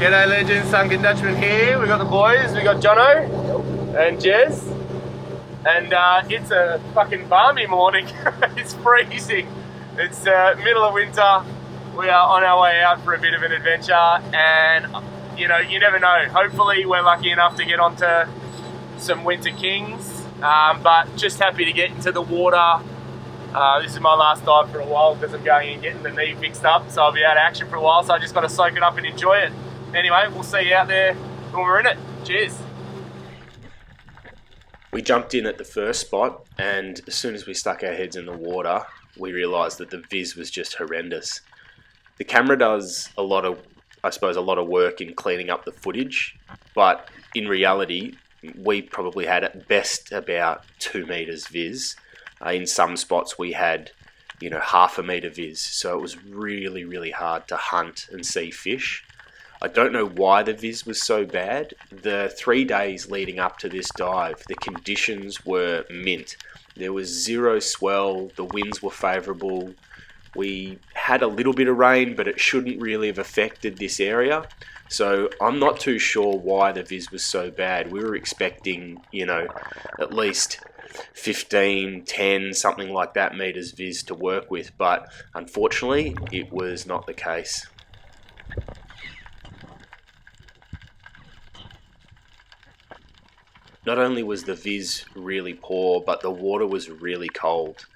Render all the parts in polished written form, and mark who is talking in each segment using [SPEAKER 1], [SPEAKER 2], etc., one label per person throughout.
[SPEAKER 1] G'day legends, Sunken Dutchman here. We got the boys, we got Jono and Jez. And it's a fucking balmy morning. It's freezing. It's middle of winter. We are on our way out for a bit of an adventure, and you know, you never know. Hopefully we're lucky enough to get onto some winter kings, but just happy to get into the water. This is my last dive for a while because I'm going and getting the knee fixed up, so I'll be out of action for a while, so I just got to soak it up and enjoy it. Anyway, we'll see you out there when we're in it. Cheers.
[SPEAKER 2] We jumped in at the first spot, and as soon as we stuck our heads in the water, we realised that the viz was just horrendous. The camera does a lot of work in cleaning up the footage, but in reality, we probably had at best about 2 meters viz. In some spots we had, half a metre viz, so it was really, really hard to hunt and see fish. I don't know why the viz was so bad. The 3 days leading up to this dive, the conditions were mint. There was zero swell, the winds were favourable. We had a little bit of rain, but it shouldn't really have affected this area. So I'm not too sure why the viz was so bad. We were expecting, at least 15, 10, something like that meters viz to work with, but unfortunately it was not the case. Not only was the viz really poor, but the water was really cold.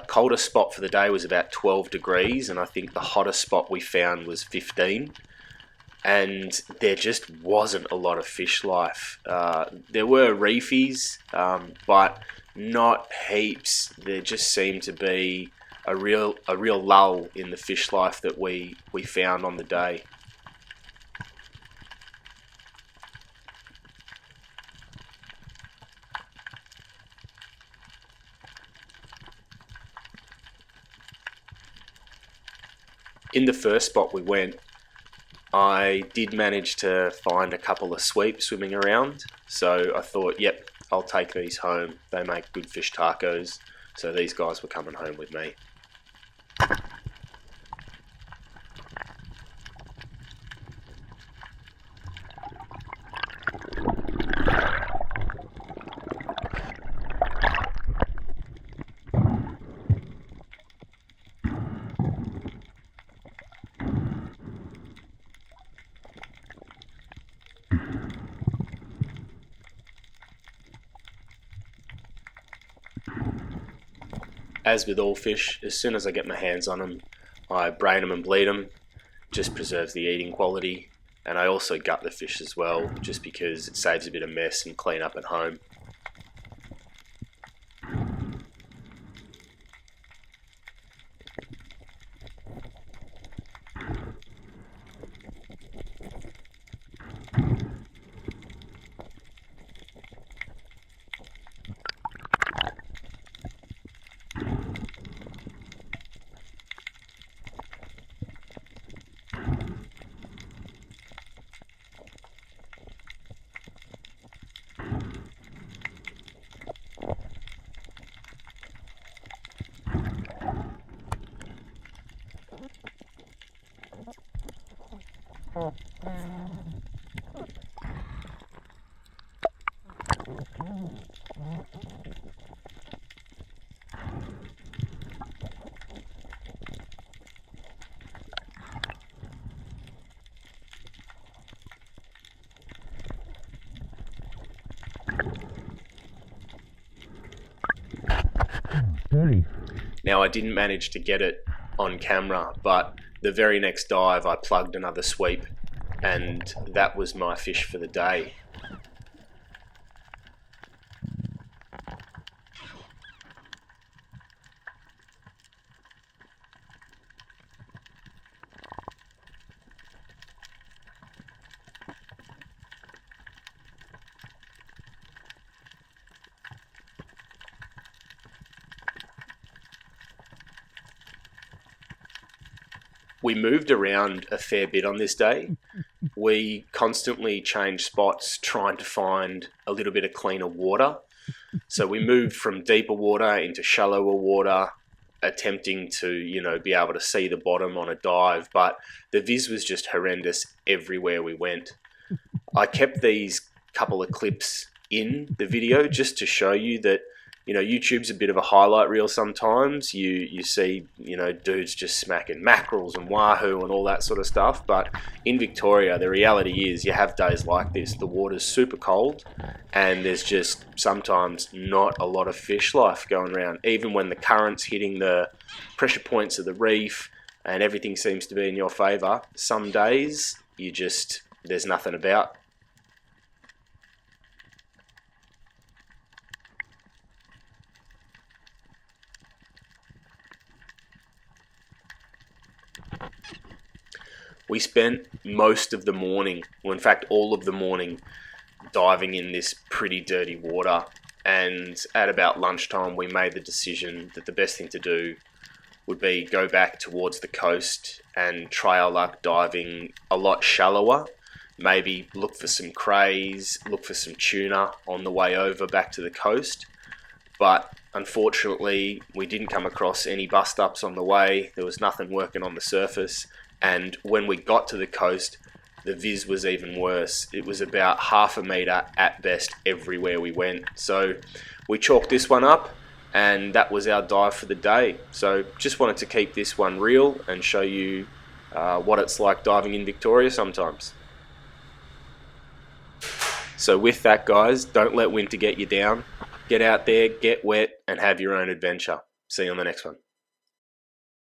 [SPEAKER 2] Coldest spot for the day was about 12 degrees, and I think the hottest spot we found was 15. And there just wasn't a lot of fish life. There were reefies, but not heaps. There just seemed to be a real lull in the fish life that we found on the day. In the first spot we went, I did manage to find a couple of sweeps swimming around, so I thought, yep, I'll take these home. They make good fish tacos, so these guys were coming home with me. As with all fish, as soon as I get my hands on them, I brain them and bleed them, just preserves the eating quality, and I also gut the fish as well, just because it saves a bit of mess and clean up at home. Now, I didn't manage to get it on camera, but the very next dive I plugged another sweep, and that was my fish for the day. We moved around a fair bit on this day. We constantly changed spots trying to find a little bit of cleaner water. So we moved from deeper water into shallower water, attempting to, you know, be able to see the bottom on a dive, but the viz was just horrendous everywhere we went. I kept these couple of clips in the video just to show you that, you know, YouTube's a bit of a highlight reel sometimes. You see, you know, dudes just smacking mackerels and wahoo and all that sort of stuff. But in Victoria, the reality is you have days like this. The water's super cold and there's just sometimes not a lot of fish life going around. Even when the current's hitting the pressure points of the reef and everything seems to be in your favour, some days there's nothing about. We spent most of the morning, well, in fact, all of the morning, diving in this pretty dirty water. And at about lunchtime, we made the decision that the best thing to do would be go back towards the coast and try our luck diving a lot shallower. Maybe look for some crays, look for some tuna on the way over back to the coast. But unfortunately, we didn't come across any bust-ups on the way. There was nothing working on the surface. And when we got to the coast, the viz was even worse. It was about half a metre at best everywhere we went. So we chalked this one up, and that was our dive for the day. So just wanted to keep this one real and show you what it's like diving in Victoria sometimes. So with that, guys, don't let winter get you down. Get out there, get wet, and have your own adventure. See you on the next one.